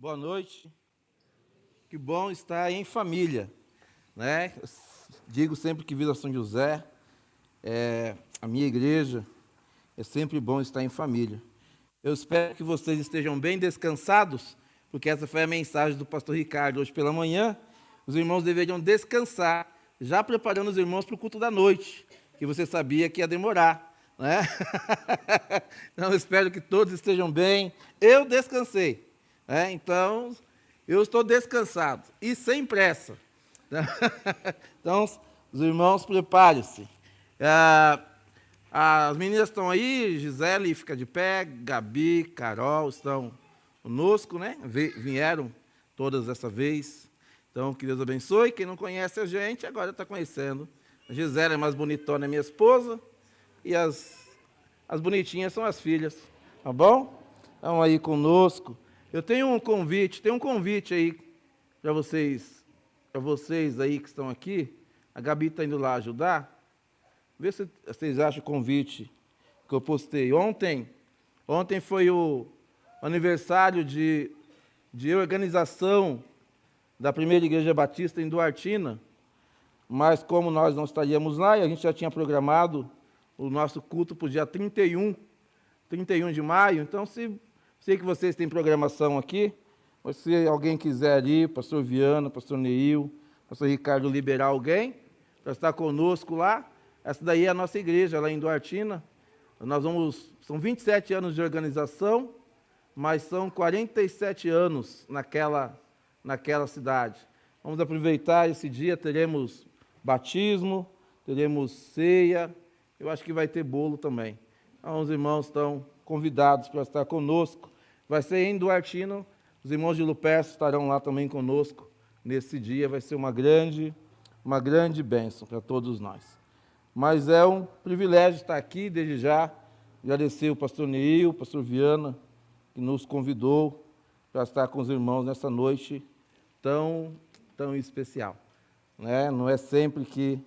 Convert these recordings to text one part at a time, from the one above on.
Boa noite. Que bom estar em família, né? Eu digo sempre que Vila São José é a minha igreja, é sempre bom estar em família. Eu espero que vocês estejam bem descansados, porque essa foi a mensagem do pastor Ricardo hoje pela manhã. Os irmãos deveriam descansar, já preparando os irmãos para o culto da noite, que você sabia que ia demorar, né? Então, eu espero que todos estejam bem. Eu descansei, né? Então, eu estou descansado e sem pressa. Então, os irmãos, preparem-se. As meninas estão aí, Gisele fica de pé, Gabi, Carol estão conosco, né? Vieram todas dessa vez. Então, que Deus abençoe. Quem não conhece a gente, agora está conhecendo. A Gisele é mais bonitona, é minha esposa. E as bonitinhas são as filhas. Tá bom? Estão aí conosco. Eu tenho um convite aí para vocês aí que estão aqui. A Gabi está indo lá ajudar. Vê se vocês acham o convite que eu postei ontem. Ontem foi o aniversário de organização da Primeira Igreja Batista em Duartina, mas como nós não estaríamos lá, e a gente já tinha programado o nosso culto para o dia 31 de maio, então sei que vocês têm programação aqui, mas se alguém quiser ir, pastor Viana, pastor Neil, pastor Ricardo, liberar alguém para estar conosco lá, essa daí é a nossa igreja, lá em Duartina. São 27 anos de organização, mas são 47 anos naquela cidade. Vamos aproveitar esse dia, teremos batismo, teremos ceia, eu acho que vai ter bolo também. Então, os irmãos estão convidados para estar conosco. Vai ser em Duartina, os irmãos de Lupercio estarão lá também conosco nesse dia, vai ser uma grande bênção para todos nós. Mas é um privilégio estar aqui, desde já, agradecer o pastor Neil, o pastor Viana, que nos convidou para estar com os irmãos nessa noite tão especial, né? Não é sempre que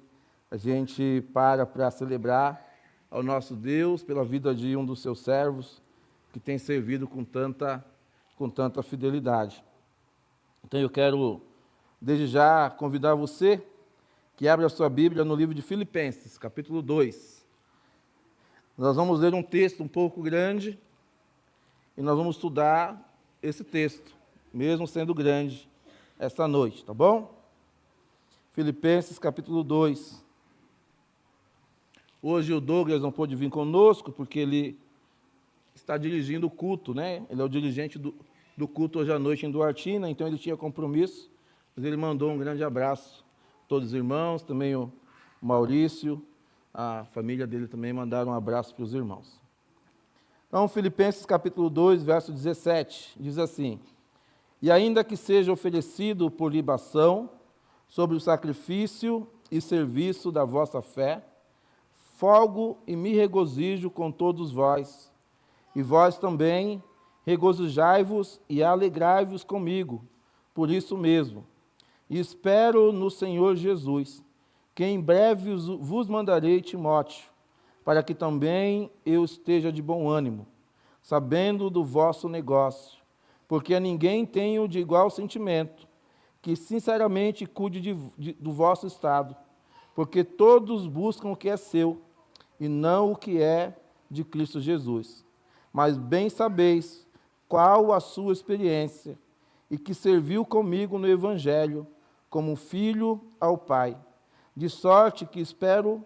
a gente para celebrar ao nosso Deus pela vida de um dos seus servos, que tem servido com tanta fidelidade. Então eu quero, desde já, convidar você que abra a sua Bíblia no livro de Filipenses, capítulo 2. Nós vamos ler um texto um pouco grande e nós vamos estudar esse texto, mesmo sendo grande, esta noite, tá bom? Filipenses, capítulo 2. Hoje o Douglas não pôde vir conosco, porque ele está dirigindo o culto, né? Ele é o dirigente do culto hoje à noite em Duartina, então ele tinha compromisso, mas ele mandou um grande abraço a todos os irmãos, também o Maurício, a família dele também mandaram um abraço para os irmãos. Então, Filipenses capítulo 2, verso 17, diz assim: E ainda que seja oferecido por libação, sobre o sacrifício e serviço da vossa fé, folgo e me regozijo com todos vós, e vós também regozijai-vos e alegrai-vos comigo, por isso mesmo. E espero no Senhor Jesus, que em breve vos mandarei Timóteo, para que também eu esteja de bom ânimo, sabendo do vosso negócio, porque a ninguém tenho de igual sentimento, que sinceramente cuide do vosso estado, porque todos buscam o que é seu, e não o que é de Cristo Jesus. Mas bem sabeis qual a sua experiência, e que serviu comigo no Evangelho, como filho ao Pai. De sorte que espero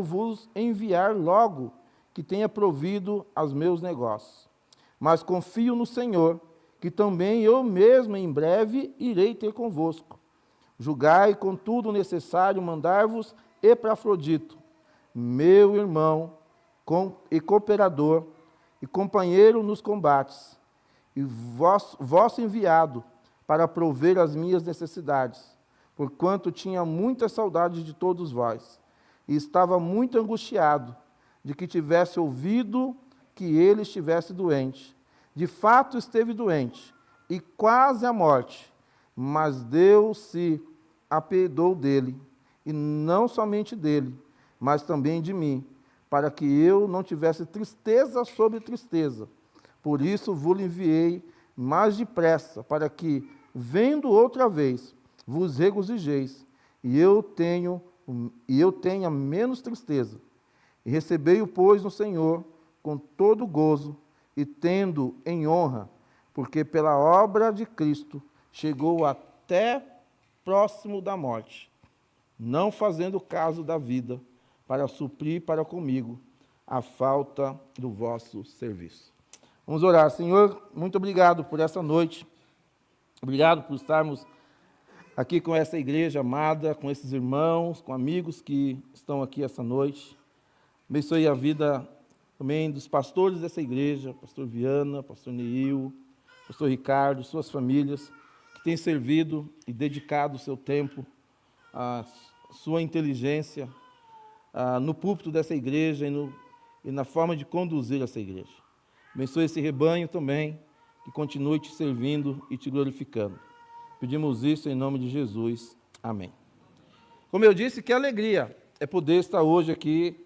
vos enviar logo que tenha provido aos meus negócios. Mas confio no Senhor, que também eu mesmo em breve irei ter convosco. Julgai, contudo, necessário mandar-vos Epafrodito, meu irmão e cooperador, e companheiro nos combates, e vosso enviado, para prover as minhas necessidades, porquanto tinha muita saudade de todos vós, e estava muito angustiado de que tivesse ouvido que ele estivesse doente. De fato esteve doente, e quase à morte, mas Deus se apiedou dele, e não somente dele, mas também de mim, para que eu não tivesse tristeza sobre tristeza. Por isso vos enviei mais depressa, para que, vendo outra vez, vos regozijeis, e eu tenha menos tristeza. E recebei-o, pois, no Senhor, com todo gozo, e tendo em honra, porque pela obra de Cristo chegou até próximo da morte, não fazendo caso da vida, para suprir para comigo a falta do vosso serviço. Vamos orar. Senhor, muito obrigado por essa noite. Obrigado por estarmos aqui com essa igreja amada, com esses irmãos, com amigos que estão aqui essa noite. Abençoe a vida também dos pastores dessa igreja, pastor Viana, pastor Neil, pastor Ricardo, suas famílias, que têm servido e dedicado o seu tempo, a sua inteligência, no púlpito dessa igreja e na forma de conduzir essa igreja. Abençoe esse rebanho também, que continue te servindo e te glorificando. Pedimos isso em nome de Jesus. Amém. Como eu disse, que alegria é poder estar hoje aqui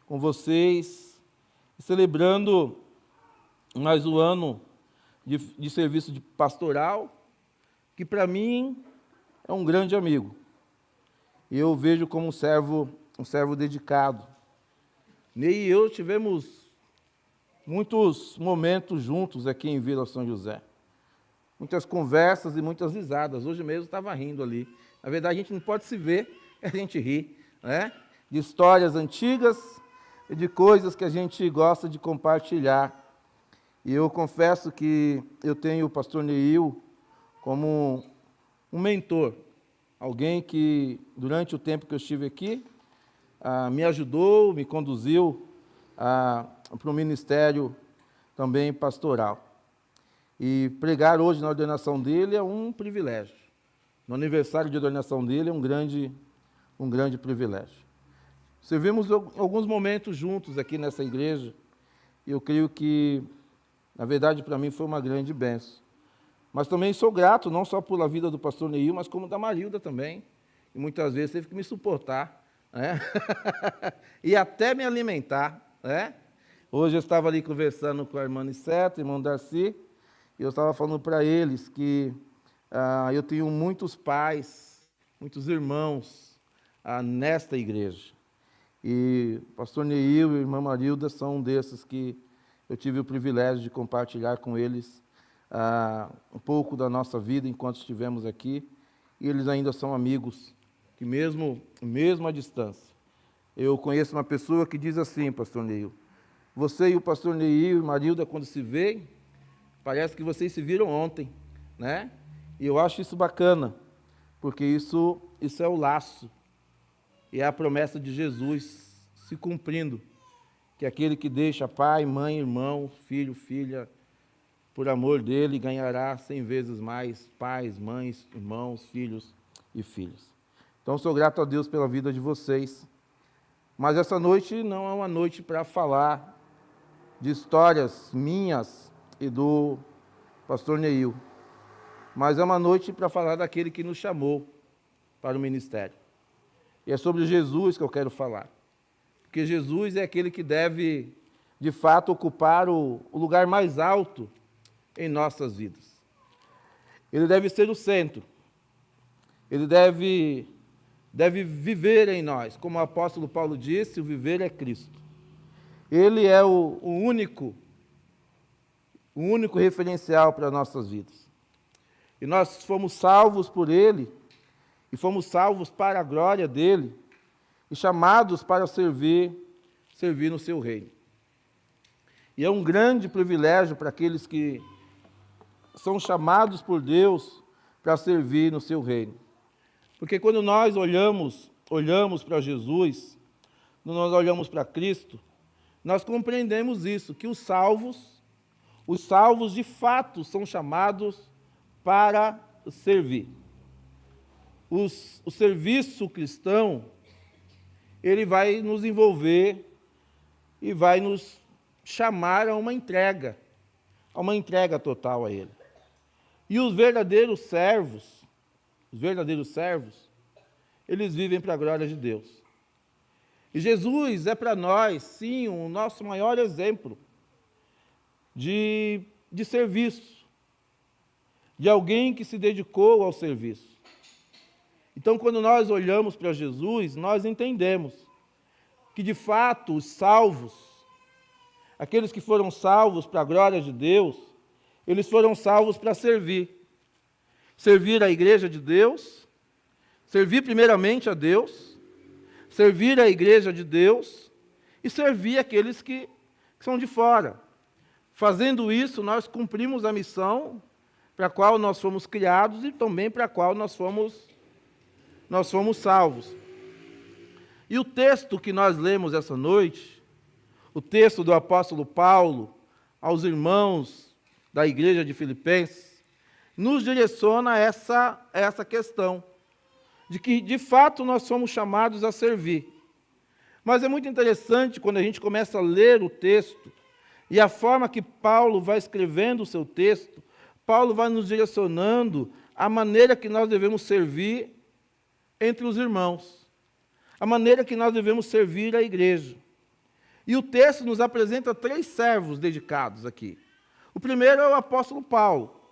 com vocês, celebrando mais um ano de serviço de pastoral, que para mim é um grande amigo. E eu vejo como um servo dedicado. Ney e eu tivemos muitos momentos juntos aqui em Vila São José. Muitas conversas e muitas risadas. Hoje mesmo estava rindo ali. Na verdade, a gente não pode se ver, a gente ri, né? De histórias antigas e de coisas que a gente gosta de compartilhar. E eu confesso que eu tenho o pastor Neil como um mentor, alguém que, durante o tempo que eu estive aqui, me ajudou, me conduziu para o ministério também pastoral. E pregar hoje na ordenação dele é um privilégio. No aniversário de ordenação dele é um grande privilégio. Servimos alguns momentos juntos aqui nessa igreja, e eu creio que, na verdade, para mim foi uma grande bênção. Mas também sou grato, não só pela vida do pastor Neil, mas como da Marilda também. E muitas vezes teve que me suportar, né? E até me alimentar, né? Hoje eu estava ali conversando com a irmã Niceta, irmão Darcy, e eu estava falando para eles que eu tenho muitos pais, muitos irmãos nesta igreja. E o pastor Neil e a irmã Marilda são um desses que eu tive o privilégio de compartilhar com eles um pouco da nossa vida enquanto estivemos aqui. E eles ainda são amigos, que mesmo à distância. Eu conheço uma pessoa que diz assim, pastor Neil: você e o pastor Neil e Marilda, quando se veem, parece que vocês se viram ontem, né? E eu acho isso bacana, porque isso é o laço, e é a promessa de Jesus se cumprindo, que aquele que deixa pai, mãe, irmão, filho, filha, por amor dele, ganhará 100 vezes mais pais, mães, irmãos, filhos e filhas. Então, sou grato a Deus pela vida de vocês, mas essa noite não é uma noite para falar de histórias minhas e do pastor Neil, mas é uma noite para falar daquele que nos chamou para o ministério. E é sobre Jesus que eu quero falar, porque Jesus é aquele que deve, de fato, ocupar o lugar mais alto em nossas vidas. Ele deve ser o centro, ele deve viver em nós, como o apóstolo Paulo disse, o viver é Cristo. Ele é o único referencial para nossas vidas. E nós fomos salvos por Ele, e fomos salvos para a glória dEle, e chamados para servir no seu reino. E é um grande privilégio para aqueles que são chamados por Deus para servir no seu reino. Porque quando nós olhamos para Jesus, quando nós olhamos para Cristo, nós compreendemos isso, que os salvos de fato são chamados para servir. O serviço cristão, ele vai nos envolver e vai nos chamar a uma entrega total a Ele. E os verdadeiros servos, eles vivem para a glória de Deus. E Jesus é para nós, sim, o nosso maior exemplo de serviço, de alguém que se dedicou ao serviço. Então, quando nós olhamos para Jesus, nós entendemos que, de fato, os salvos, aqueles que foram salvos para a glória de Deus, eles foram salvos para servir. Servir a igreja de Deus, servir primeiramente a Deus, servir a igreja de Deus e servir aqueles que são de fora. Fazendo isso, nós cumprimos a missão para a qual nós fomos criados e também para a qual nós fomos salvos. E o texto que nós lemos essa noite, o texto do apóstolo Paulo aos irmãos da igreja de Filipenses, nos direciona a essa questão, de que, de fato, nós somos chamados a servir. Mas é muito interessante quando a gente começa a ler o texto, e a forma que Paulo vai escrevendo o seu texto, Paulo vai nos direcionando a maneira que nós devemos servir entre os irmãos, a maneira que nós devemos servir a igreja. E o texto nos apresenta 3 servos dedicados aqui. O primeiro é o apóstolo Paulo.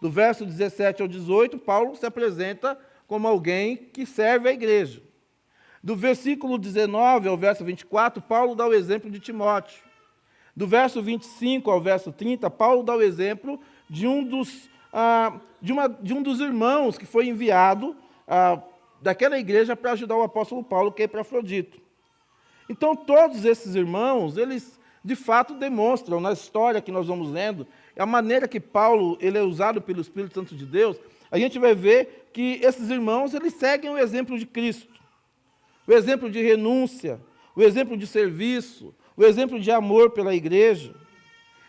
Do verso 17 ao 18, Paulo se apresenta como alguém que serve a igreja. Do versículo 19 ao verso 24, Paulo dá o exemplo de Timóteo. Do verso 25 ao verso 30, Paulo dá o exemplo de um dos irmãos que foi enviado daquela igreja para ajudar o apóstolo Paulo, que é Epafrodito. Então, todos esses irmãos, eles de fato demonstram, na história que nós vamos lendo, a maneira que Paulo ele é usado pelo Espírito Santo de Deus, a gente vai ver que esses irmãos eles seguem o exemplo de Cristo, o exemplo de renúncia, o exemplo de serviço, o exemplo de amor pela igreja.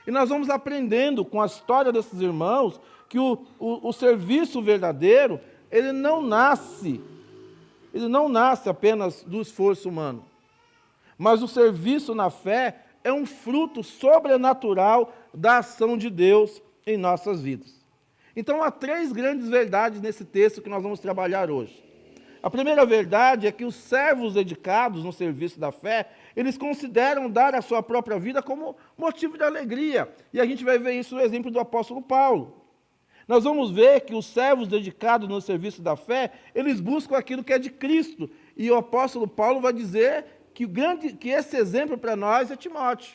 E nós vamos aprendendo com a história desses irmãos que o serviço verdadeiro, ele não nasce apenas do esforço humano, mas o serviço na fé é um fruto sobrenatural da ação de Deus em nossas vidas. Então, há 3 grandes verdades nesse texto que nós vamos trabalhar hoje. A primeira verdade é que os servos dedicados no serviço da fé, eles consideram dar a sua própria vida como motivo de alegria. E a gente vai ver isso no exemplo do apóstolo Paulo. Nós vamos ver que os servos dedicados no serviço da fé, eles buscam aquilo que é de Cristo. E o apóstolo Paulo vai dizer que esse exemplo para nós é Timóteo.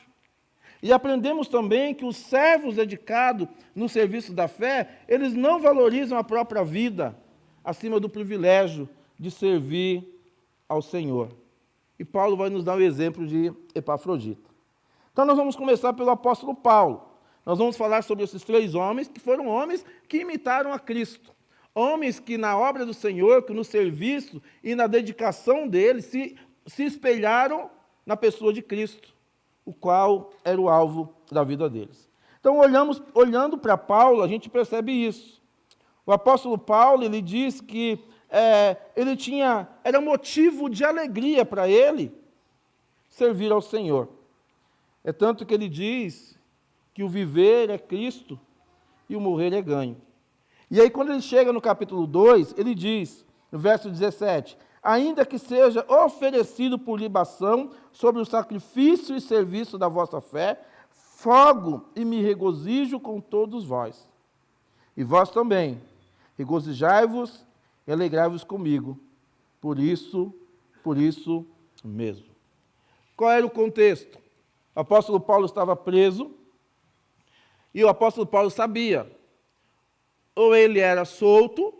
E aprendemos também que os servos dedicados no serviço da fé, eles não valorizam a própria vida acima do privilégio de servir ao Senhor. E Paulo vai nos dar o exemplo de Epafrodito. Então nós vamos começar pelo apóstolo Paulo. Nós vamos falar sobre esses 3 homens, que foram homens que imitaram a Cristo. Homens que na obra do Senhor, que no serviço e na dedicação deles, se espelharam na pessoa de Cristo, o qual era o alvo da vida deles. Então, olhando para Paulo, a gente percebe isso. O apóstolo Paulo, ele diz que era motivo de alegria para ele servir ao Senhor. É tanto que ele diz que o viver é Cristo e o morrer é ganho. E aí, quando ele chega no capítulo 2, ele diz, no verso 17, ainda que seja oferecido por libação sobre o sacrifício e serviço da vossa fé, fogo e me regozijo com todos vós. E vós também, regozijai-vos e alegrai-vos comigo, por isso mesmo. Qual era o contexto? O apóstolo Paulo estava preso, e o apóstolo Paulo sabia, ou ele era solto,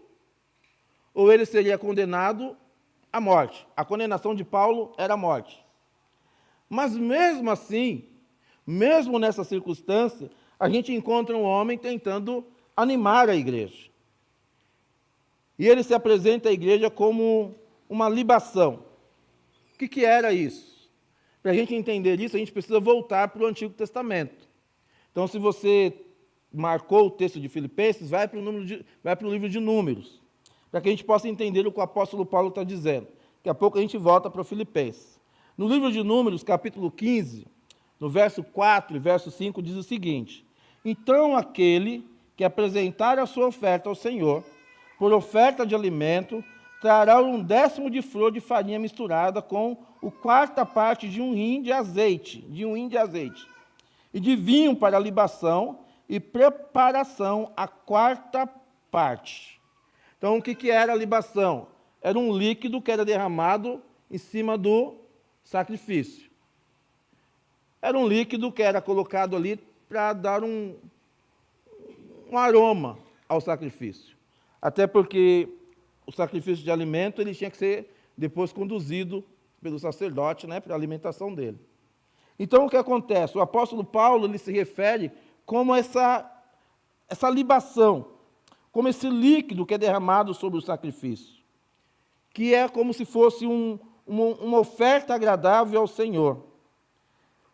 ou ele seria condenado à morte. A condenação de Paulo era a morte. Mas mesmo assim, mesmo nessa circunstância, a gente encontra um homem tentando animar a igreja. E ele se apresenta à igreja como uma libação. O que era isso? Para a gente entender isso, a gente precisa voltar para o Antigo Testamento. Então, se você marcou o texto de Filipenses, vai para o livro de Números, para que a gente possa entender o que o apóstolo Paulo está dizendo. Daqui a pouco a gente volta para o Filipenses. No livro de Números, capítulo 15, no verso 4 e verso 5, diz o seguinte: então aquele que apresentar a sua oferta ao Senhor, por oferta de alimento, trará 1/10 de flor de farinha misturada com a 4ª parte de um hin de azeite, e de vinho para libação, e preparação a 4ª parte. Então, o que era a libação? Era um líquido que era derramado em cima do sacrifício. Era um líquido que era colocado ali para dar um aroma ao sacrifício. Até porque o sacrifício de alimento ele tinha que ser depois conduzido pelo sacerdote, né, para a alimentação dele. Então, o que acontece? O apóstolo Paulo ele se refere como essa libação, como esse líquido que é derramado sobre o sacrifício, que é como se fosse uma oferta agradável ao Senhor.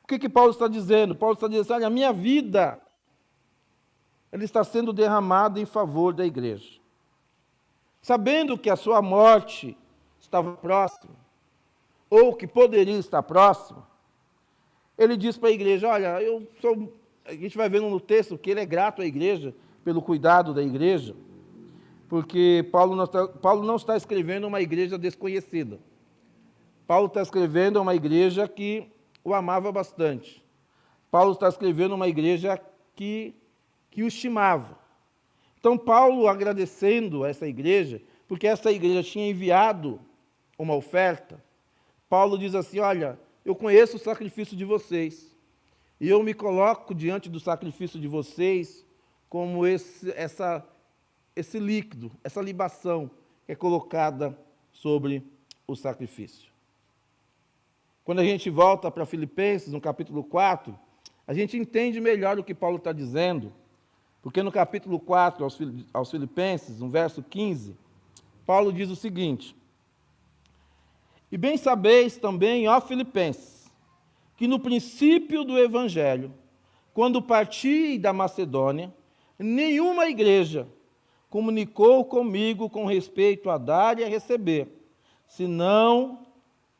O que Paulo está dizendo? Paulo está dizendo, olha, a minha vida ele está sendo derramada em favor da igreja. Sabendo que a sua morte estava próxima, ou que poderia estar próxima, ele diz para a igreja, olha, a gente vai ver no texto que ele é grato à igreja pelo cuidado da igreja, porque Paulo não está escrevendo uma igreja desconhecida. Paulo está escrevendo uma igreja que o amava bastante. Paulo está escrevendo uma igreja que o estimava. Então, Paulo agradecendo a essa igreja, porque essa igreja tinha enviado uma oferta, Paulo diz assim, olha, eu conheço o sacrifício de vocês, e eu me coloco diante do sacrifício de vocês como esse líquido, essa libação que é colocada sobre o sacrifício. Quando a gente volta para Filipenses, no capítulo 4, a gente entende melhor o que Paulo está dizendo, porque no capítulo 4 aos Filipenses, no verso 15, Paulo diz o seguinte, e bem sabeis também, ó Filipenses, que no princípio do Evangelho, quando parti da Macedônia, nenhuma igreja comunicou comigo com respeito a dar e a receber, senão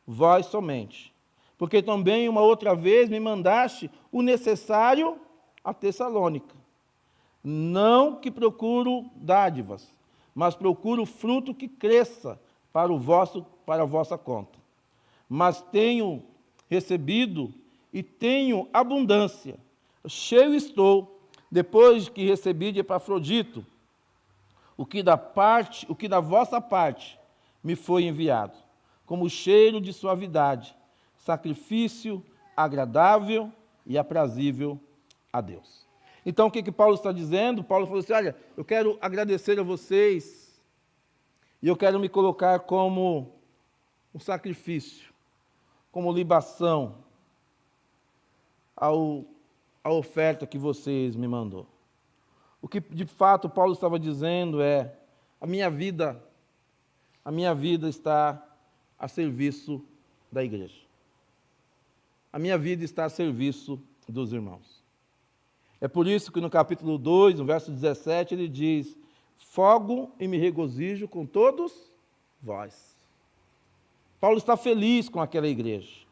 vós somente. Porque também uma outra vez me mandaste o necessário a Tessalônica. Não que procuro dádivas, mas procuro fruto que cresça para a vossa conta. Mas tenho recebido e tenho abundância. Cheio estou, depois que recebi de Epafrodito, o que da vossa parte me foi enviado, como cheiro de suavidade, sacrifício agradável e aprazível a Deus. Então, o que Paulo está dizendo? Paulo falou assim, olha, eu quero agradecer a vocês e eu quero me colocar como um sacrifício, como libação à oferta que vocês me mandou. O que, de fato, Paulo estava dizendo é, a minha vida está a serviço da igreja. A minha vida está a serviço dos irmãos. É por isso que no capítulo 2, no verso 17, ele diz, fogo e me regozijo com todos vós. Paulo está feliz com aquela igreja.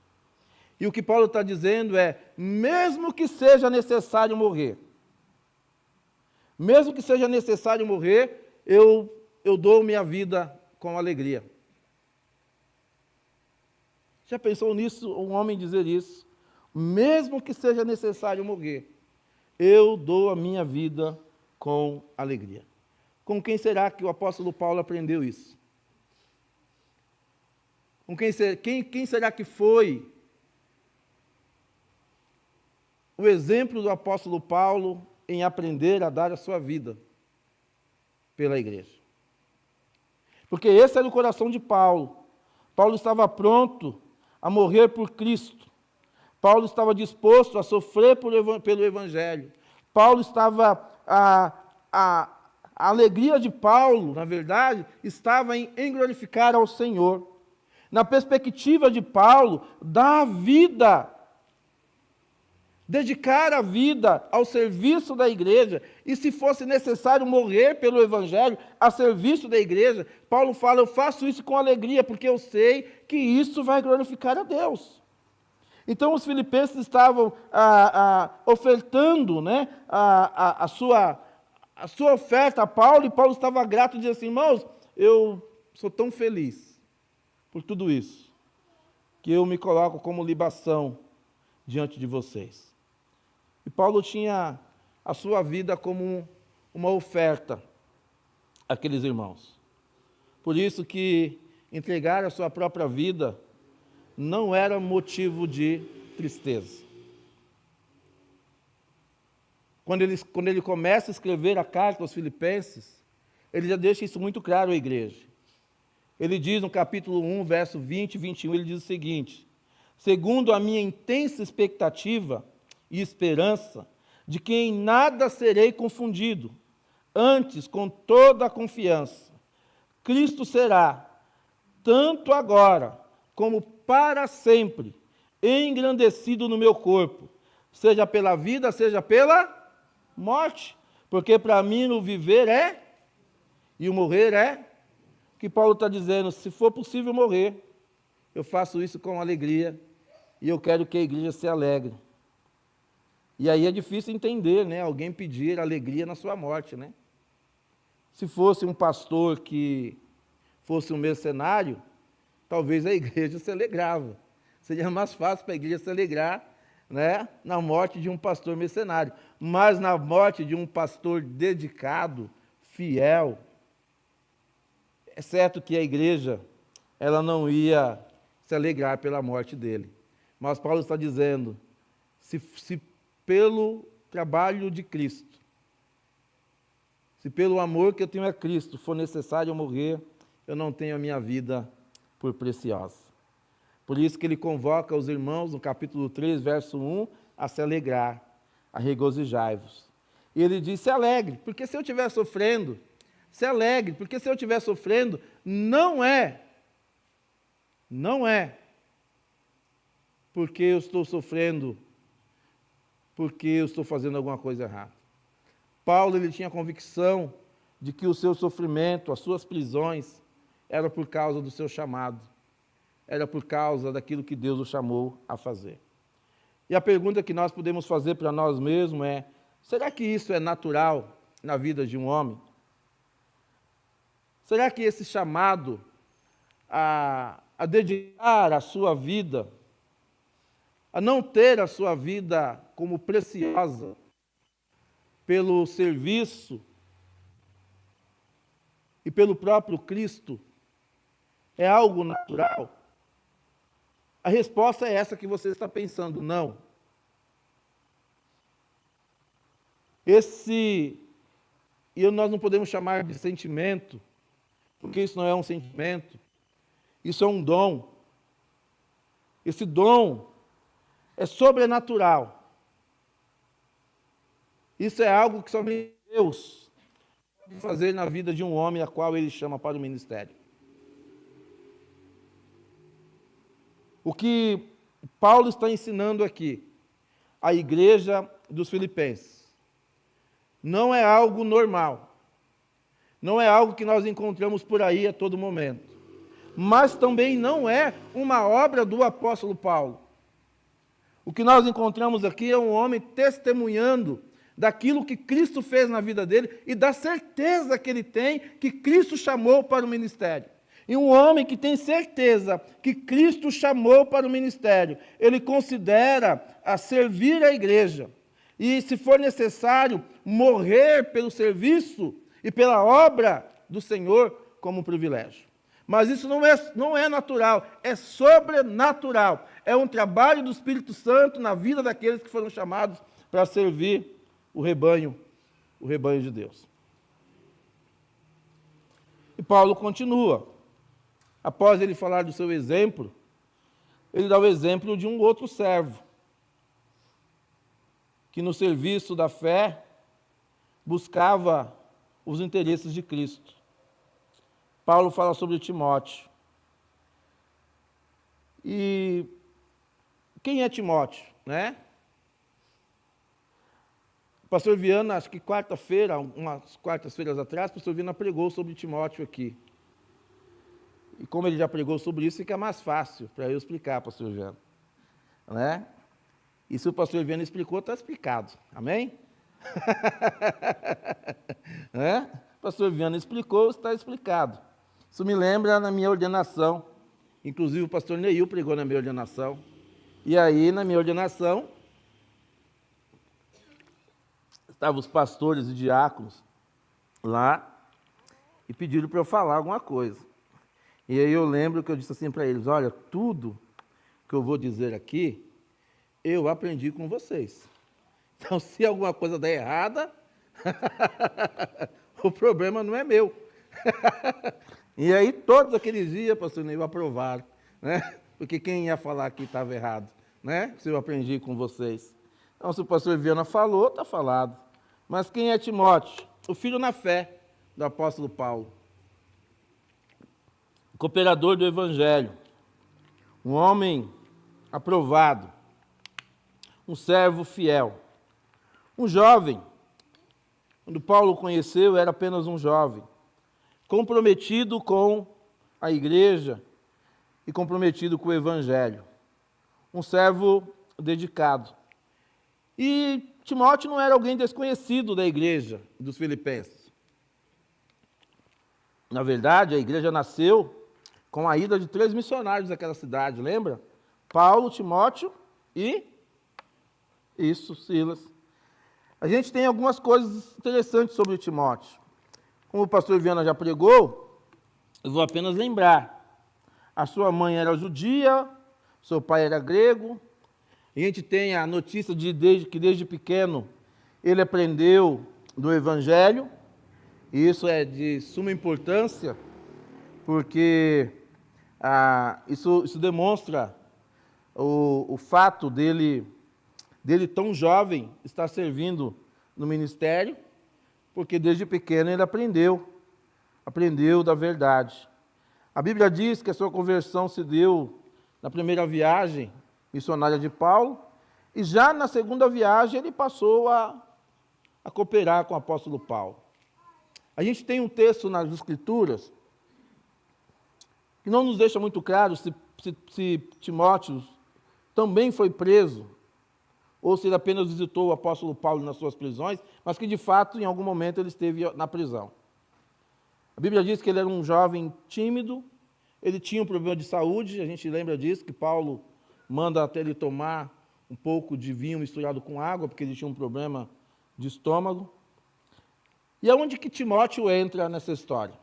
E o que Paulo está dizendo é, mesmo que seja necessário morrer, eu dou minha vida com alegria. Já pensou nisso, um homem dizer isso? Mesmo que seja necessário morrer, eu dou a minha vida com alegria. Com quem será que o apóstolo Paulo aprendeu isso? Com quem será que foi o exemplo do apóstolo Paulo em aprender a dar a sua vida pela igreja? Porque esse era o coração de Paulo. Paulo estava pronto a morrer por Cristo. Paulo estava disposto a sofrer pelo Evangelho. Paulo estava... A alegria de Paulo, na verdade, estava em glorificar ao Senhor. Na perspectiva de Paulo, dar a vida, dedicar a vida ao serviço da igreja, e se fosse necessário morrer pelo Evangelho, a serviço da igreja, Paulo fala, eu faço isso com alegria, porque eu sei que isso vai glorificar a Deus. Então, os filipenses estavam ofertando, né, a sua oferta a Paulo, e Paulo estava grato e dizia assim, irmãos, eu sou tão feliz por tudo isso, que eu me coloco como libação diante de vocês. E Paulo tinha a sua vida como uma oferta aqueles irmãos. Por isso que entregar a sua própria vida não era motivo de tristeza. Quando ele começa a escrever a carta aos Filipenses, ele já deixa isso muito claro à igreja. Ele diz no capítulo 1, verso 20 e 21, ele diz o seguinte: segundo a minha intensa expectativa e esperança, de que em nada serei confundido, antes, com toda a confiança, Cristo será, tanto agora como para sempre, engrandecido no meu corpo, seja pela vida, seja pela morte, porque para mim o viver é, e o morrer é. O que Paulo está dizendo: se for possível morrer, eu faço isso com alegria, e eu quero que a igreja se alegre. E aí é difícil entender, né, alguém pedir alegria na sua morte, né? Se fosse um pastor que fosse um mercenário, talvez a igreja se alegrava. Seria mais fácil para a igreja se alegrar, né, na morte de um pastor mercenário. Mas na morte de um pastor dedicado, fiel, é certo que a igreja ela não ia se alegrar pela morte dele. Mas Paulo está dizendo, se pelo trabalho de Cristo, se pelo amor que eu tenho a Cristo for necessário eu morrer, eu não tenho a minha vida por preciosa. Por isso que ele convoca os irmãos, no capítulo 3, verso 1, a se alegrar, a regozijai-vos. E ele diz: se alegre, porque se eu estiver sofrendo, se alegre, porque se eu estiver sofrendo, não é porque eu estou sofrendo, porque eu estou fazendo alguma coisa errada. Paulo, ele tinha a convicção de que o seu sofrimento, as suas prisões, era por causa do seu chamado, era por causa daquilo que Deus o chamou a fazer. E a pergunta que nós podemos fazer para nós mesmos é: será que isso é natural na vida de um homem? Será que esse chamado a dedicar a sua vida, a não ter a sua vida como preciosa pelo serviço e pelo próprio Cristo, é algo natural? A resposta é essa que você está pensando: não. Nós não podemos chamar de sentimento, porque isso não é um sentimento, isso é um dom. Esse dom é sobrenatural. Isso é algo que somente Deus pode fazer na vida de um homem a qual Ele chama para o ministério. O que Paulo está ensinando aqui, à igreja dos Filipenses, não é algo normal. Não é algo que nós encontramos por aí a todo momento. Mas também não é uma obra do apóstolo Paulo. O que nós encontramos aqui é um homem testemunhando daquilo que Cristo fez na vida dele e da certeza que ele tem que Cristo chamou para o ministério. E um homem que tem certeza que Cristo chamou para o ministério, ele considera a servir a igreja. E, se for necessário, morrer pelo serviço e pela obra do Senhor como um privilégio. Mas isso não é natural, é sobrenatural. É um trabalho do Espírito Santo na vida daqueles que foram chamados para servir o rebanho de Deus. E Paulo continua. Após ele falar do seu exemplo, ele dá o exemplo de um outro servo, que no serviço da fé buscava os interesses de Cristo. Paulo fala sobre Timóteo. E quem é Timóteo, né? O pastor Viana, acho que umas quartas-feiras atrás, o pastor Viana pregou sobre Timóteo aqui. E como ele já pregou sobre isso, fica mais fácil para eu explicar, pastor Viana. Né? E se o pastor Viana explicou, está explicado. Amém? Né? O pastor Viana explicou, está explicado. Isso me lembra na minha ordenação. Inclusive o pastor Neil pregou na minha ordenação. E aí, na minha ordenação, estavam os pastores e diáconos lá. e pediram para eu falar alguma coisa. E aí eu lembro que eu disse assim para eles, olha, tudo que eu vou dizer aqui, eu aprendi com vocês. Então, se alguma coisa der errada, o problema não é meu. E aí, todos aqueles dias, pastor Neil, aprovaram, né? Porque quem ia falar que estava errado, né? Se eu aprendi com vocês. Então, se o pastor Viana falou, está falado. Mas quem é Timóteo? O filho na fé do apóstolo Paulo. Cooperador do Evangelho. Um homem aprovado. Um servo fiel. Um jovem. Quando Paulo o conheceu, era apenas um jovem. Comprometido com a igreja e comprometido com o Evangelho. Um servo dedicado. E Timóteo não era alguém desconhecido da igreja dos Filipenses. Na verdade, a igreja nasceu com a ida de 3 missionários daquela cidade, lembra? Paulo, Timóteo e Silas. A gente tem algumas coisas interessantes sobre Timóteo. Como o pastor Viana já pregou, eu vou apenas lembrar. A sua mãe era judia, seu pai era grego. A gente tem a notícia que desde pequeno ele aprendeu do Evangelho. E isso é de suma importância, porque isso demonstra o fato dele tão jovem estar servindo no ministério, porque desde pequeno ele aprendeu da verdade. A Bíblia diz que a sua conversão se deu na primeira viagem missionária de Paulo, e já na segunda viagem ele passou a cooperar com o apóstolo Paulo. A gente tem um texto nas Escrituras que não nos deixa muito claro se Timóteo também foi preso, ou se ele apenas visitou o apóstolo Paulo nas suas prisões, mas que de fato, em algum momento, ele esteve na prisão. A Bíblia diz que ele era um jovem tímido, ele tinha um problema de saúde, a gente lembra disso, que Paulo manda até ele tomar um pouco de vinho misturado com água, porque ele tinha um problema de estômago. E aonde que Timóteo entra nessa história?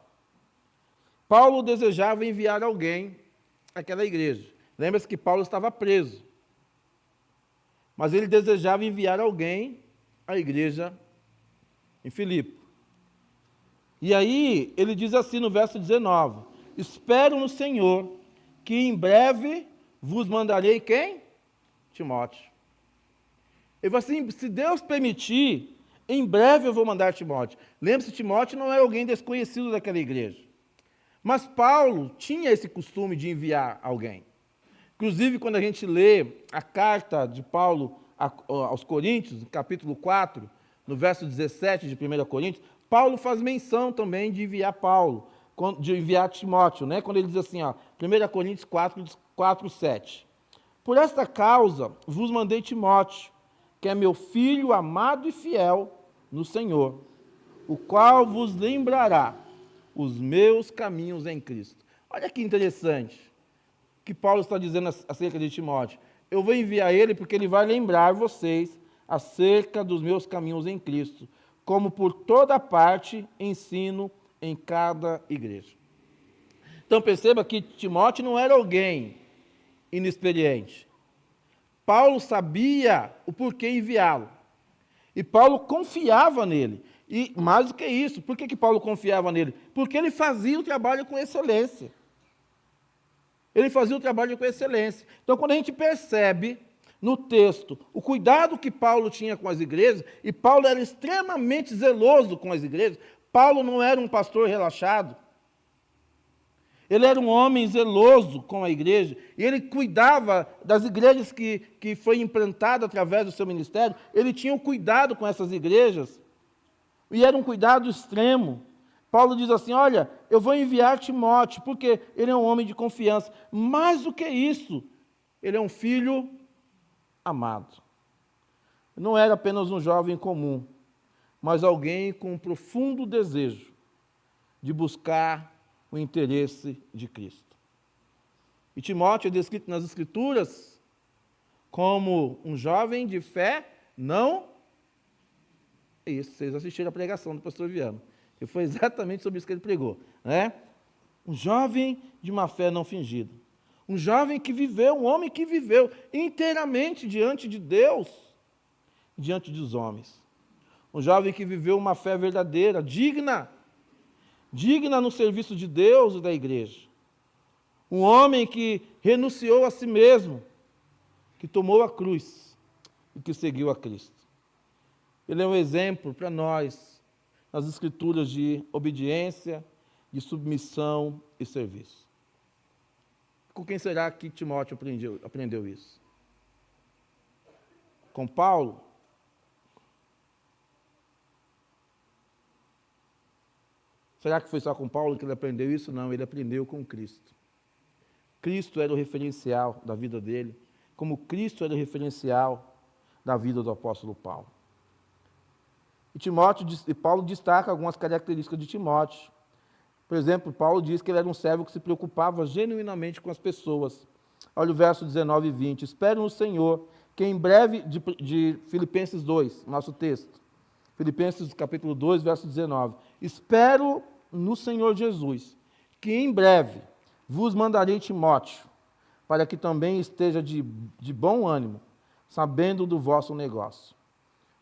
Paulo desejava enviar alguém àquela igreja. Lembra-se que Paulo estava preso. Mas ele desejava enviar alguém à igreja em Filipe. E aí, ele diz assim no verso 19, espero no Senhor, que em breve vos mandarei quem? Timóteo. Ele falou assim, se Deus permitir, em breve eu vou mandar Timóteo. Lembre-se, Timóteo não era alguém desconhecido daquela igreja. Mas Paulo tinha esse costume de enviar alguém. Inclusive, quando a gente lê a carta de Paulo aos Coríntios, no capítulo 4, no verso 17 de 1 Coríntios, Paulo faz menção também de enviar Timóteo, né? Quando ele diz assim, 1 Coríntios 4, 7. Por esta causa vos mandei Timóteo, que é meu filho amado e fiel no Senhor, o qual vos lembrará os meus caminhos em Cristo. Olha que interessante que Paulo está dizendo acerca de Timóteo. Eu vou enviar ele porque ele vai lembrar vocês acerca dos meus caminhos em Cristo, como por toda parte ensino em cada igreja. Então perceba que Timóteo não era alguém inexperiente. Paulo sabia o porquê enviá-lo. E Paulo confiava nele. E mais do que isso, por que Paulo confiava nele? Porque ele fazia o trabalho com excelência. Ele fazia o trabalho com excelência. Então, quando a gente percebe no texto o cuidado que Paulo tinha com as igrejas, e Paulo era extremamente zeloso com as igrejas, Paulo não era um pastor relaxado. Ele era um homem zeloso com a igreja, e ele cuidava das igrejas que foi implantada através do seu ministério, ele tinha um cuidado com essas igrejas, e era um cuidado extremo. Paulo diz assim, olha, eu vou enviar Timóteo, porque ele é um homem de confiança. Mais do que isso, ele é um filho amado. Não era apenas um jovem comum, mas alguém com um profundo desejo de buscar o interesse de Cristo. E Timóteo é descrito nas Escrituras como um jovem de fé, não... Isso, vocês assistiram a pregação do pastor Viana. E foi exatamente sobre isso que ele pregou, né? Um jovem de uma fé não fingida. Um jovem que viveu, um homem que viveu inteiramente diante de Deus, diante dos homens. Um jovem que viveu uma fé verdadeira, digna no serviço de Deus e da igreja. Um homem que renunciou a si mesmo, que tomou a cruz e que seguiu a Cristo. Ele é um exemplo para nós, nas Escrituras, de obediência, de submissão e serviço. Com quem será que Timóteo aprendeu isso? Com Paulo? Será que foi só com Paulo que ele aprendeu isso? Não, ele aprendeu com Cristo. Cristo era o referencial da vida dele, como Cristo era o referencial da vida do apóstolo Paulo. E Paulo destaca algumas características de Timóteo. Por exemplo, Paulo diz que ele era um servo que se preocupava genuinamente com as pessoas. Olha o verso 19 e 20. Espero no Senhor, que em breve, de Filipenses 2, nosso texto. Filipenses capítulo 2, verso 19. Espero no Senhor Jesus, que em breve vos mandarei Timóteo, para que também esteja de bom ânimo, sabendo do vosso negócio.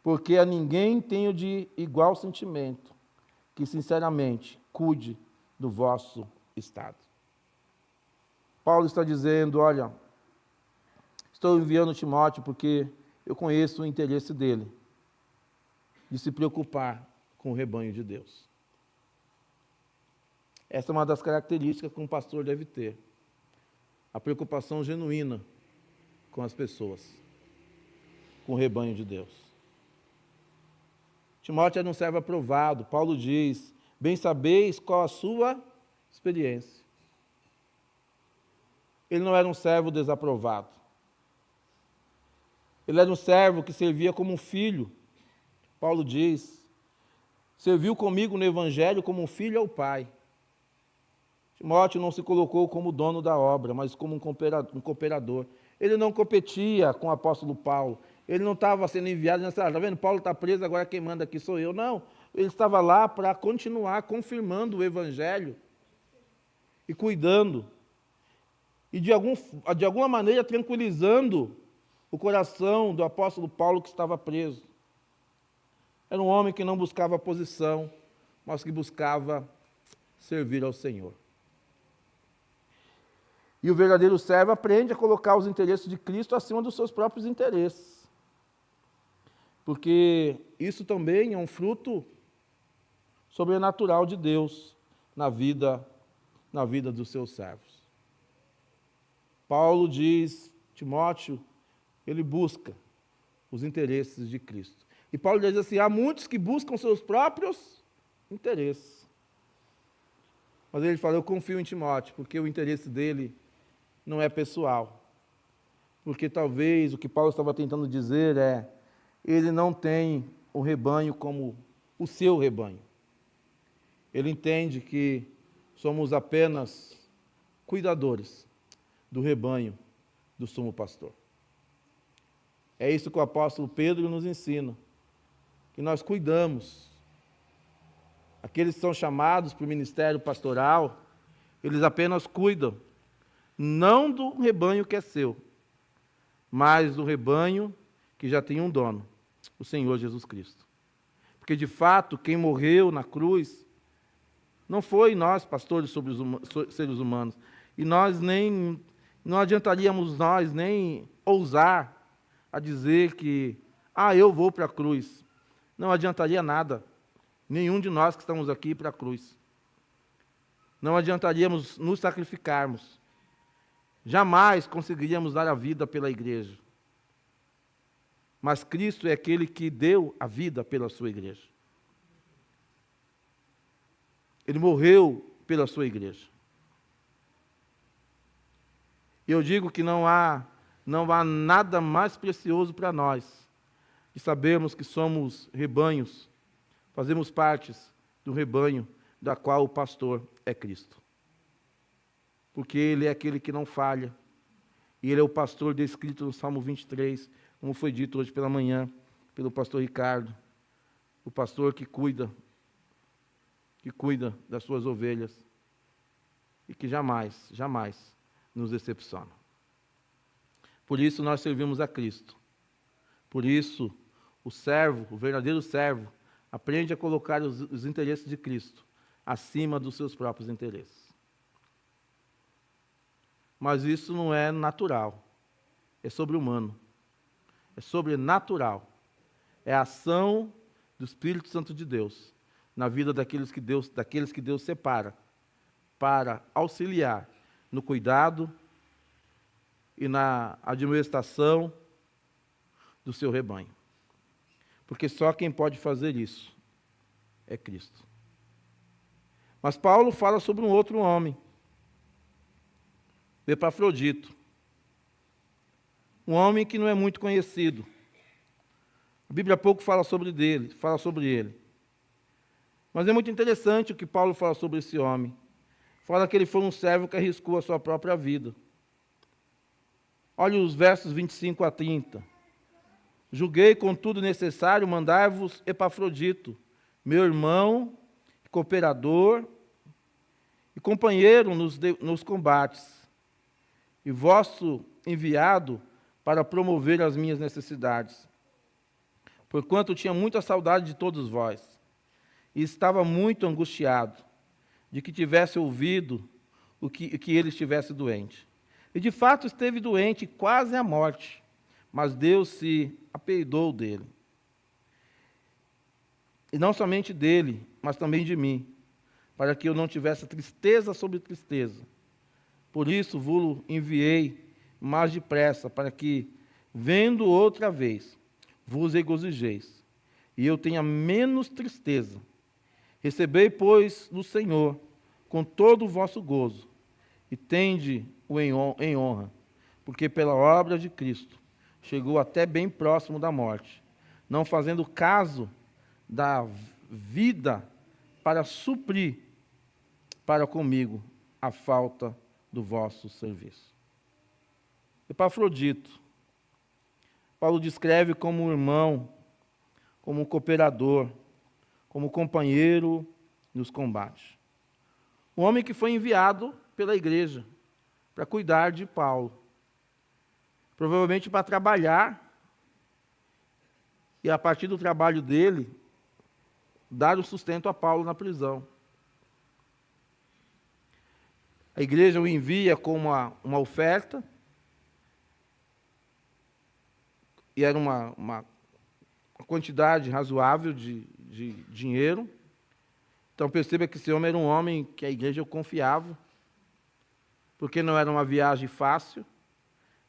Porque a ninguém tenho de igual sentimento, que sinceramente cuide do vosso estado. Paulo está dizendo, olha, estou enviando Timóteo porque eu conheço o interesse dele, de se preocupar com o rebanho de Deus. Essa é uma das características que um pastor deve ter. A preocupação genuína com as pessoas, com o rebanho de Deus. Timóteo era um servo aprovado. Paulo diz, bem sabeis qual a sua experiência. Ele não era um servo desaprovado. Ele era um servo que servia como um filho. Paulo diz, serviu comigo no Evangelho como um filho ao Pai. Timóteo não se colocou como dono da obra, mas como um cooperador. Ele não competia com o apóstolo Paulo. Ele não estava sendo enviado, não está vendo? Paulo está preso, agora quem manda aqui sou eu. Não, ele estava lá para continuar confirmando o Evangelho e cuidando. E de alguma maneira tranquilizando o coração do apóstolo Paulo que estava preso. Era um homem que não buscava posição, mas que buscava servir ao Senhor. E o verdadeiro servo aprende a colocar os interesses de Cristo acima dos seus próprios interesses. Porque isso também é um fruto sobrenatural de Deus na vida dos seus servos. Paulo diz, Timóteo, ele busca os interesses de Cristo. E Paulo diz assim, há muitos que buscam seus próprios interesses. Mas ele fala, eu confio em Timóteo, porque o interesse dele não é pessoal. Porque talvez o que Paulo estava tentando dizer é, ele não tem o rebanho como o seu rebanho. Ele entende que somos apenas cuidadores do rebanho do sumo pastor. É isso que o apóstolo Pedro nos ensina, que nós cuidamos. Aqueles que são chamados para o ministério pastoral, eles apenas cuidam, não do rebanho que é seu, mas do rebanho que já tem um dono, o Senhor Jesus Cristo. Porque, de fato, quem morreu na cruz não foi nós, pastores sobre os seres humanos. E não adiantaríamos nós nem ousar a dizer que, eu vou para a cruz. Não adiantaria nada. Nenhum de nós que estamos aqui para a cruz. Não adiantaríamos nos sacrificarmos. Jamais conseguiríamos dar a vida pela igreja. Mas Cristo é aquele que deu a vida pela sua igreja. Ele morreu pela sua igreja. E eu digo que não há nada mais precioso para nós de sabermos que somos rebanhos, fazemos partes do rebanho da qual o pastor é Cristo. Porque Ele é aquele que não falha. E Ele é o pastor descrito no Salmo 23, como foi dito hoje pela manhã, pelo pastor Ricardo. O pastor que cuida que cuida das suas ovelhas e que jamais, jamais nos decepciona. Por isso nós servimos a Cristo. Por isso o servo, o verdadeiro servo, aprende a colocar os interesses de Cristo acima dos seus próprios interesses. Mas isso não é natural, é sobre-humano, é sobrenatural. É a ação do Espírito Santo de Deus na vida daqueles que Deus separa para auxiliar no cuidado e na administração do seu rebanho. Porque só quem pode fazer isso é Cristo. Mas Paulo fala sobre um outro homem, Epafrodito. Um homem que não é muito conhecido. A Bíblia pouco fala sobre ele. Mas é muito interessante o que Paulo fala sobre esse homem. Fala que ele foi um servo que arriscou a sua própria vida. Olha os versos 25 a 30. Julguei, contudo, necessário mandar-vos Epafrodito, meu irmão, cooperador e companheiro nos combates, e vosso enviado para promover as minhas necessidades. Porquanto tinha muita saudade de todos vós, e estava muito angustiado de que tivesse ouvido que ele estivesse doente. E de fato esteve doente, quase à morte, mas Deus se apeidou dele. E não somente dele, mas também de mim, para que eu não tivesse tristeza sobre tristeza. Por isso vos enviei mais depressa, para que, vendo outra vez, vos regozijeis, e eu tenha menos tristeza. Recebei, pois, do Senhor, com todo o vosso gozo, e tende-o em honra, porque pela obra de Cristo chegou até bem próximo da morte, não fazendo caso da vida para suprir para comigo a falta do vosso serviço. Epafrodito, Paulo descreve como um irmão, como um cooperador, como companheiro nos combates. Um homem que foi enviado pela igreja para cuidar de Paulo, provavelmente para trabalhar, e a partir do trabalho dele, dar o sustento a Paulo na prisão. A igreja o envia com uma oferta, e era uma quantidade razoável de dinheiro. Então perceba que esse homem era um homem que a igreja confiava, porque não era uma viagem fácil,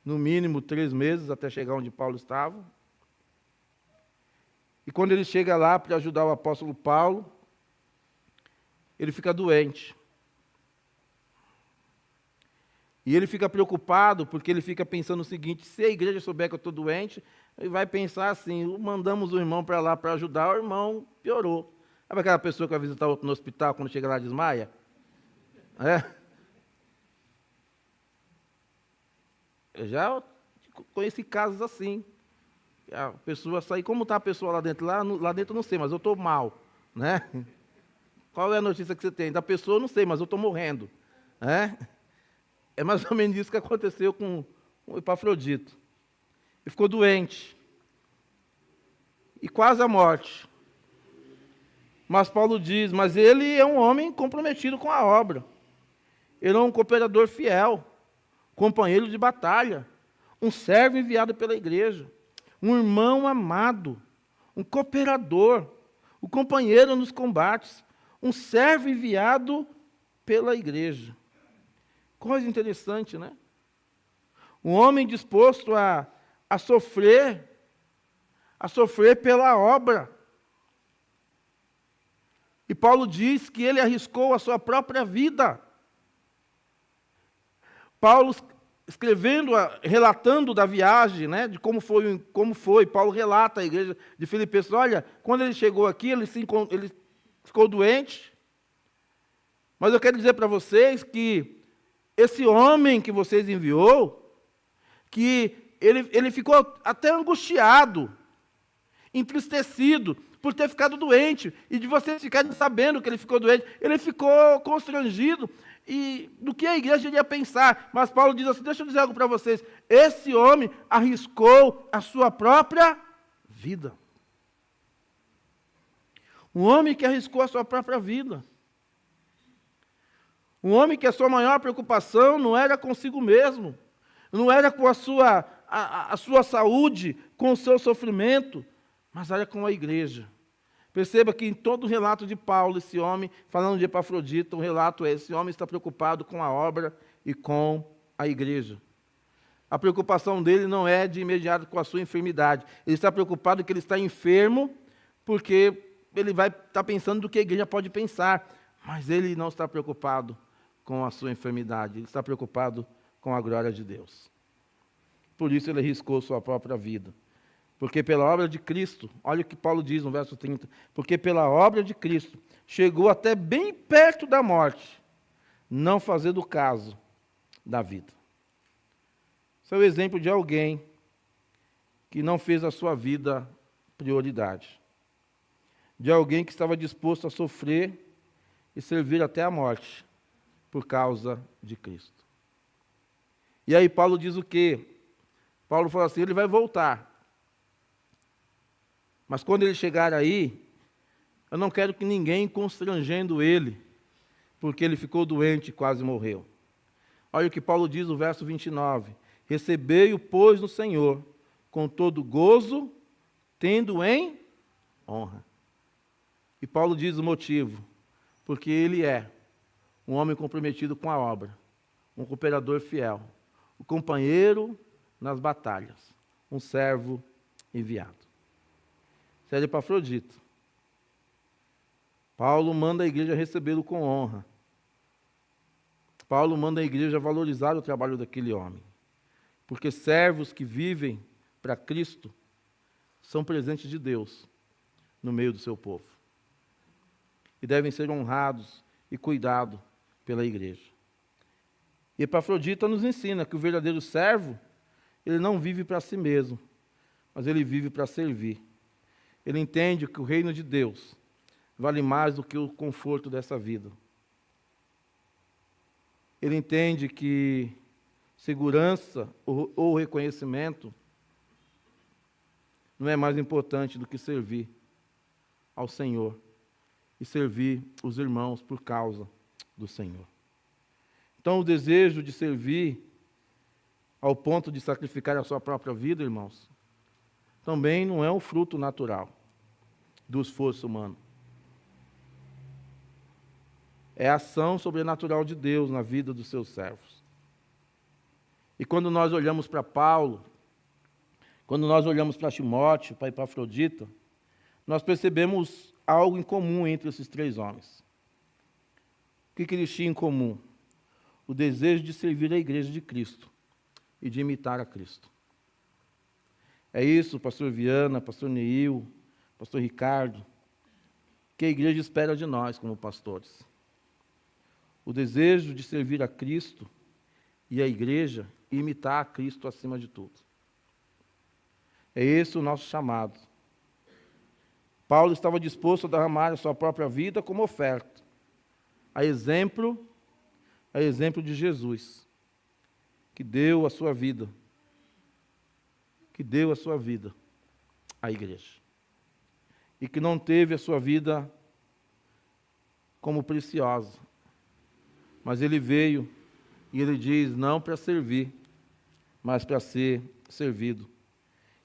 no mínimo 3 meses até chegar onde Paulo estava. E quando ele chega lá para ajudar o apóstolo Paulo, ele fica doente. E ele fica preocupado, porque ele fica pensando o seguinte: se a igreja souber que eu estou doente, ele vai pensar assim: mandamos o irmão para lá para ajudar, o irmão piorou. Sabe aquela pessoa que vai visitar outro no hospital, quando chega lá desmaia? Eu já conheci casos assim. A pessoa sai, como está a pessoa lá dentro? Lá dentro eu não sei, mas eu estou mal. Né? Qual é a notícia que você tem? Da pessoa eu não sei, mas eu estou morrendo. É mais ou menos isso que aconteceu com o Epafrodito. Ele ficou doente. E quase à morte. Mas Paulo diz, mas ele é um homem comprometido com a obra. Ele é um cooperador fiel, companheiro de batalha, um servo enviado pela igreja, um irmão amado, um cooperador, um companheiro nos combates, um servo enviado pela igreja. Coisa interessante, né? Um homem disposto a sofrer pela obra. E Paulo diz que ele arriscou a sua própria vida. Paulo, escrevendo, relatando da viagem, né, de como foi, Paulo relata à igreja de Filipenses: olha, quando ele chegou aqui, ele ficou doente, mas eu quero dizer para vocês que esse homem que vocês enviou, que ele ficou até angustiado, entristecido, por ter ficado doente, e de vocês ficarem sabendo que ele ficou doente. Ele ficou constrangido e do que a igreja iria pensar. Mas Paulo diz assim, deixa eu dizer algo para vocês, esse homem arriscou a sua própria vida. Um homem que arriscou a sua própria vida. Um homem que a sua maior preocupação não era consigo mesmo, não era com a sua saúde, com o seu sofrimento, mas era com a igreja. Perceba que em todo o relato de Paulo, esse homem, falando de Epafrodito, o relato é, esse homem está preocupado com a obra e com a igreja. A preocupação dele não é de imediato com a sua enfermidade. Ele está preocupado que ele está enfermo, porque ele vai estar pensando do que a igreja pode pensar. Mas ele não está preocupado com a sua enfermidade. Ele está preocupado com a glória de Deus. Por isso ele arriscou sua própria vida. Porque pela obra de Cristo, olha o que Paulo diz no verso 30, porque pela obra de Cristo, chegou até bem perto da morte, não fazendo caso da vida. Esse é o exemplo de alguém que não fez a sua vida prioridade. De alguém que estava disposto a sofrer e servir até a morte por causa de Cristo. E aí Paulo diz o quê? Paulo fala assim, ele vai voltar. Mas quando ele chegar aí, eu não quero que ninguém constrangendo ele, porque ele ficou doente e quase morreu. Olha o que Paulo diz no verso 29. Recebei-o, pois, no Senhor, com todo gozo, tendo em honra. E Paulo diz o motivo, porque ele é um homem comprometido com a obra, um cooperador fiel, um companheiro nas batalhas, um servo enviado. Isso é de Epafrodito. Paulo manda a igreja recebê-lo com honra. Paulo manda a igreja valorizar o trabalho daquele homem. Porque servos que vivem para Cristo são presentes de Deus no meio do seu povo. E devem ser honrados e cuidados pela igreja. E Epafrodito nos ensina que o verdadeiro servo, ele não vive para si mesmo, mas ele vive para servir. Ele entende que o reino de Deus vale mais do que o conforto dessa vida. Ele entende que segurança ou reconhecimento não é mais importante do que servir ao Senhor e servir os irmãos por causa do Senhor. Então, o desejo de servir ao ponto de sacrificar a sua própria vida, irmãos, também não é um fruto natural do esforço humano. É a ação sobrenatural de Deus na vida dos seus servos. E quando nós olhamos para Paulo, quando nós olhamos para Timóteo, para Epafrodito, nós percebemos algo em comum entre esses três homens. O que eles tinham em comum? O desejo de servir a igreja de Cristo e de imitar a Cristo. É isso, pastor Viana, pastor Neil, pastor Ricardo, que a igreja espera de nós como pastores. O desejo de servir a Cristo e a igreja e imitar a Cristo acima de tudo. É esse o nosso chamado. Paulo estava disposto a derramar a sua própria vida como oferta, a exemplo de Jesus, que deu a sua vida à igreja. E que não teve a sua vida como preciosa, mas ele veio e ele diz, não para servir, mas para ser servido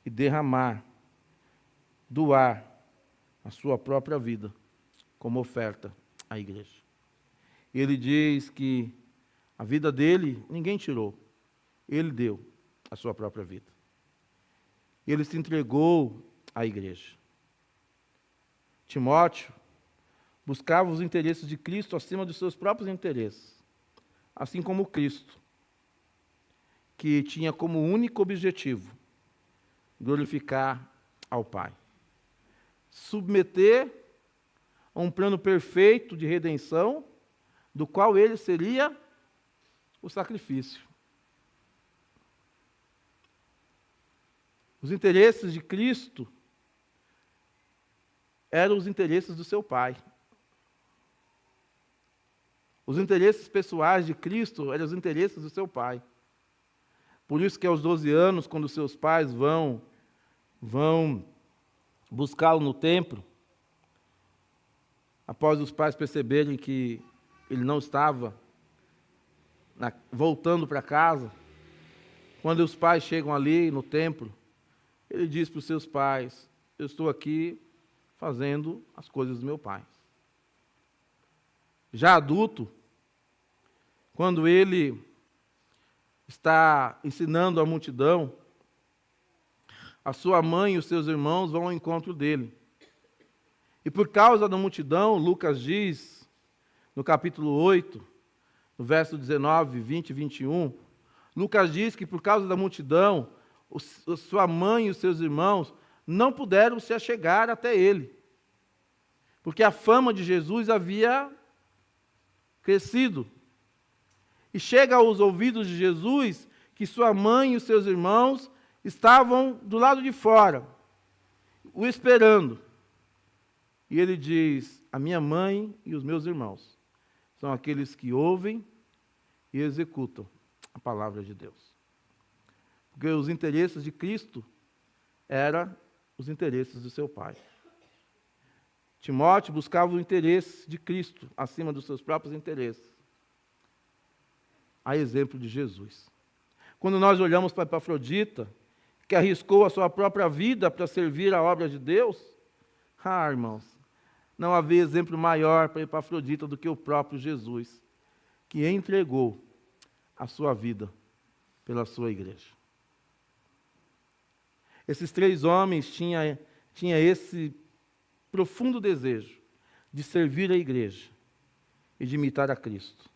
e derramar, doar a sua própria vida como oferta à igreja. Ele diz que a vida dele ninguém tirou, ele deu a sua própria vida. Ele se entregou à igreja. Timóteo buscava os interesses de Cristo acima dos seus próprios interesses, assim como Cristo, que tinha como único objetivo glorificar ao Pai. Submeter a um plano perfeito de redenção, do qual ele seria o sacrifício. Os interesses de Cristo eram os interesses do seu pai. Os interesses pessoais de Cristo eram os interesses do seu pai. Por isso que aos 12 anos, quando seus pais vão buscá-lo no templo, após os pais perceberem que ele não estava voltando para casa, quando os pais chegam ali no templo, ele diz para os seus pais: eu estou aqui fazendo as coisas do meu pai. Já adulto, quando ele está ensinando a multidão, a sua mãe e os seus irmãos vão ao encontro dele. E por causa da multidão, Lucas diz, no capítulo 8, no verso 19, 20 e 21, Lucas diz que por causa da multidão, sua mãe e os seus irmãos não puderam se achegar até ele, porque a fama de Jesus havia crescido. E chega aos ouvidos de Jesus que sua mãe e os seus irmãos estavam do lado de fora, o esperando. E ele diz: a minha mãe e os meus irmãos são aqueles que ouvem e executam a palavra de Deus. Porque os interesses de Cristo eram os interesses do seu pai. Timóteo buscava o interesse de Cristo acima dos seus próprios interesses, a exemplo de Jesus. Quando nós olhamos para Epafrodita, que arriscou a sua própria vida para servir a obra de Deus, irmãos, não havia exemplo maior para Epafrodita do que o próprio Jesus, que entregou a sua vida pela sua igreja. Esses 3 homens tinham esse profundo desejo de servir a igreja e de imitar a Cristo.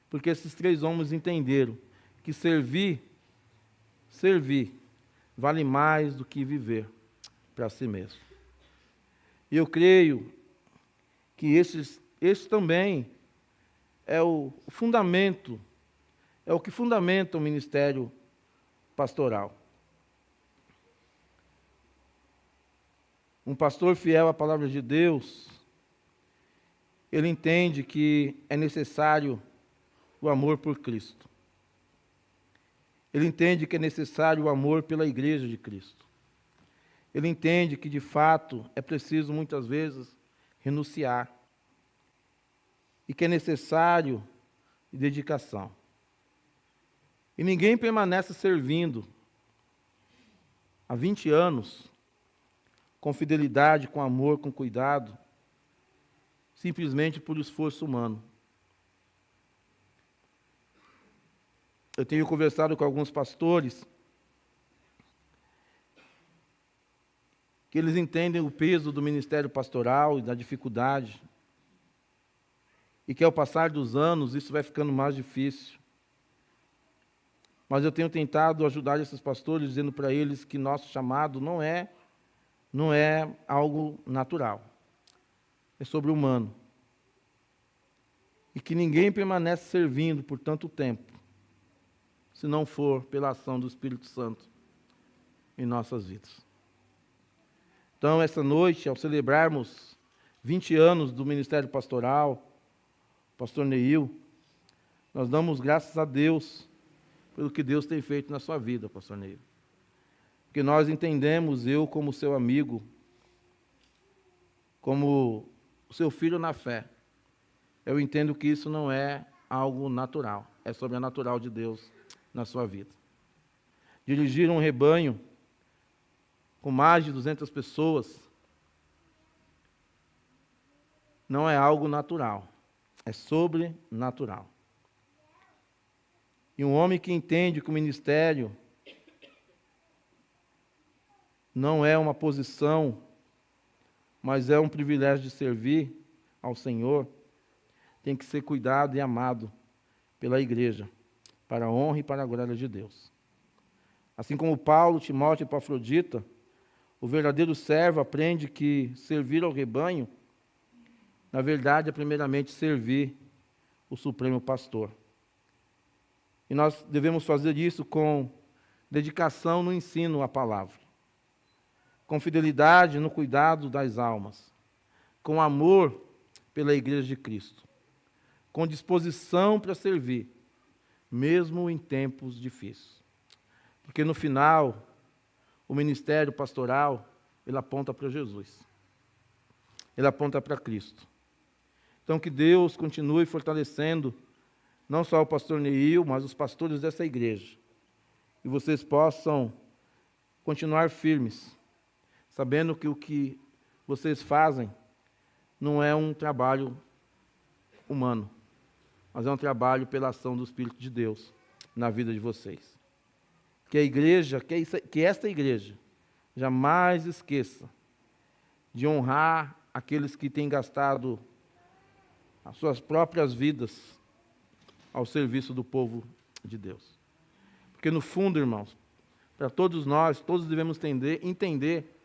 Porque esses 3 homens entenderam que servir vale mais do que viver para si mesmo. E eu creio que esse também é o fundamento, é o que fundamenta o ministério pastoral. Um pastor fiel à palavra de Deus, ele entende que é necessário o amor por Cristo. Ele entende que é necessário o amor pela igreja de Cristo. Ele entende que, de fato, é preciso, muitas vezes, renunciar. E que é necessário dedicação. E ninguém permanece servindo há 20 anos, com fidelidade, com amor, com cuidado, simplesmente por esforço humano. Eu tenho conversado com alguns pastores que eles entendem o peso do ministério pastoral e da dificuldade, e que ao passar dos anos isso vai ficando mais difícil. Mas eu tenho tentado ajudar esses pastores, dizendo para eles que nosso chamado não é algo natural, é sobre-humano. E que ninguém permanece servindo por tanto tempo, se não for pela ação do Espírito Santo em nossas vidas. Então, essa noite, ao celebrarmos 20 anos do ministério pastoral, pastor Neil, nós damos graças a Deus pelo que Deus tem feito na sua vida, pastor Neil. Porque nós entendemos, eu como seu amigo, como o seu filho na fé, eu entendo que isso não é algo natural, é sobrenatural de Deus na sua vida. Dirigir um rebanho com mais de 200 pessoas não é algo natural, é sobrenatural. E um homem que entende que o ministério não é uma posição, mas é um privilégio de servir ao Senhor, tem que ser cuidado e amado pela igreja, para a honra e para a glória de Deus. Assim como Paulo, Timóteo e Epafrodita, o verdadeiro servo aprende que servir ao rebanho, na verdade, é primeiramente servir o Supremo Pastor. E nós devemos fazer isso com dedicação no ensino à palavra, com fidelidade no cuidado das almas, com amor pela igreja de Cristo, com disposição para servir, mesmo em tempos difíceis. Porque no final, o ministério pastoral, ele aponta para Jesus. Ele aponta para Cristo. Então, que Deus continue fortalecendo não só o pastor Neil, mas os pastores dessa igreja. E vocês possam continuar firmes, sabendo que o que vocês fazem não é um trabalho humano, mas é um trabalho pela ação do Espírito de Deus na vida de vocês. Que a igreja, que esta igreja jamais esqueça de honrar aqueles que têm gastado as suas próprias vidas ao serviço do povo de Deus. Porque no fundo, irmãos, para todos nós, todos devemos entender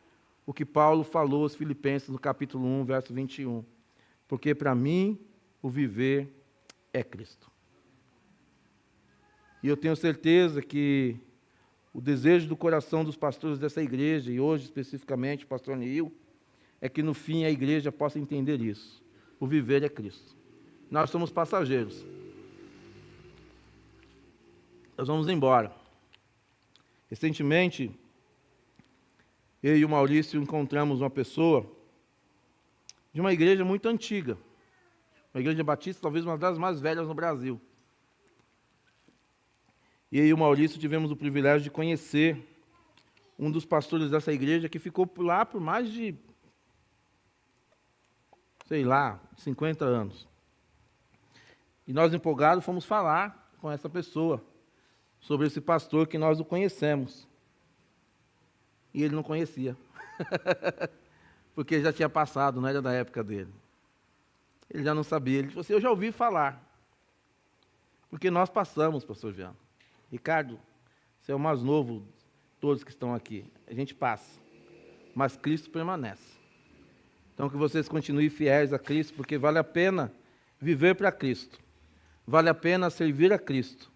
o que Paulo falou aos Filipenses no capítulo 1, verso 21. Porque para mim o viver é Cristo. E eu tenho certeza que o desejo do coração dos pastores dessa igreja, e hoje especificamente o pastor Neil, é que no fim a igreja possa entender isso. O viver é Cristo. Nós somos passageiros. Nós vamos embora. Recentemente, eu e o Maurício encontramos uma pessoa de uma igreja muito antiga. Uma igreja batista, talvez uma das mais velhas no Brasil. E eu e o Maurício tivemos o privilégio de conhecer um dos pastores dessa igreja que ficou lá por mais de, 50 anos. E nós, empolgados, fomos falar com essa pessoa sobre esse pastor que nós o conhecemos. E ele não conhecia. Porque ele já tinha passado, não era da época dele. Ele já não sabia. Ele falou assim, eu já ouvi falar. Porque nós passamos, pastor Jean. Ricardo, você é o mais novo de todos que estão aqui. A gente passa. Mas Cristo permanece. Então que vocês continuem fiéis a Cristo, porque vale a pena viver para Cristo. Vale a pena servir a Cristo.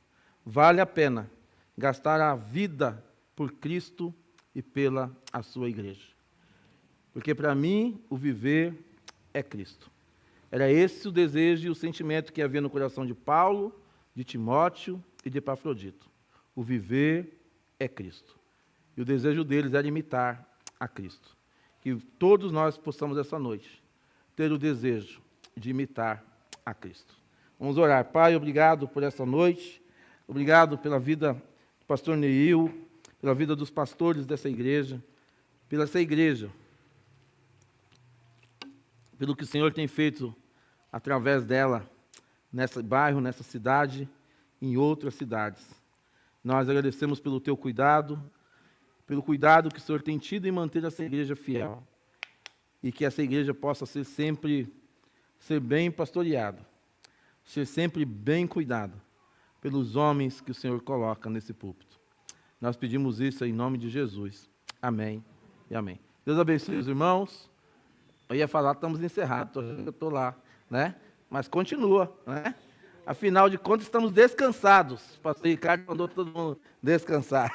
Vale a pena gastar a vida por Cristo e pela a sua igreja. Porque para mim o viver é Cristo. Era esse o desejo e o sentimento que havia no coração de Paulo, de Timóteo e de Epafrodito. O viver é Cristo. E o desejo deles era imitar a Cristo. Que todos nós possamos essa noite ter o desejo de imitar a Cristo. Vamos orar. Pai, obrigado por essa noite. Obrigado pela vida do pastor Neil, pela vida dos pastores dessa igreja, pela essa igreja, pelo que o Senhor tem feito através dela, nesse bairro, nessa cidade, em outras cidades. Nós agradecemos pelo teu cuidado, pelo cuidado que o Senhor tem tido em manter essa igreja fiel, e que essa igreja possa ser bem pastoreada, ser sempre bem cuidada pelos homens que o Senhor coloca nesse púlpito. Nós pedimos isso em nome de Jesus. Amém e amém. Deus abençoe os irmãos. Eu ia falar, estamos encerrados, eu estou lá, né? Mas continua, né? Afinal de contas, estamos descansados. O pastor Ricardo mandou todo mundo descansar.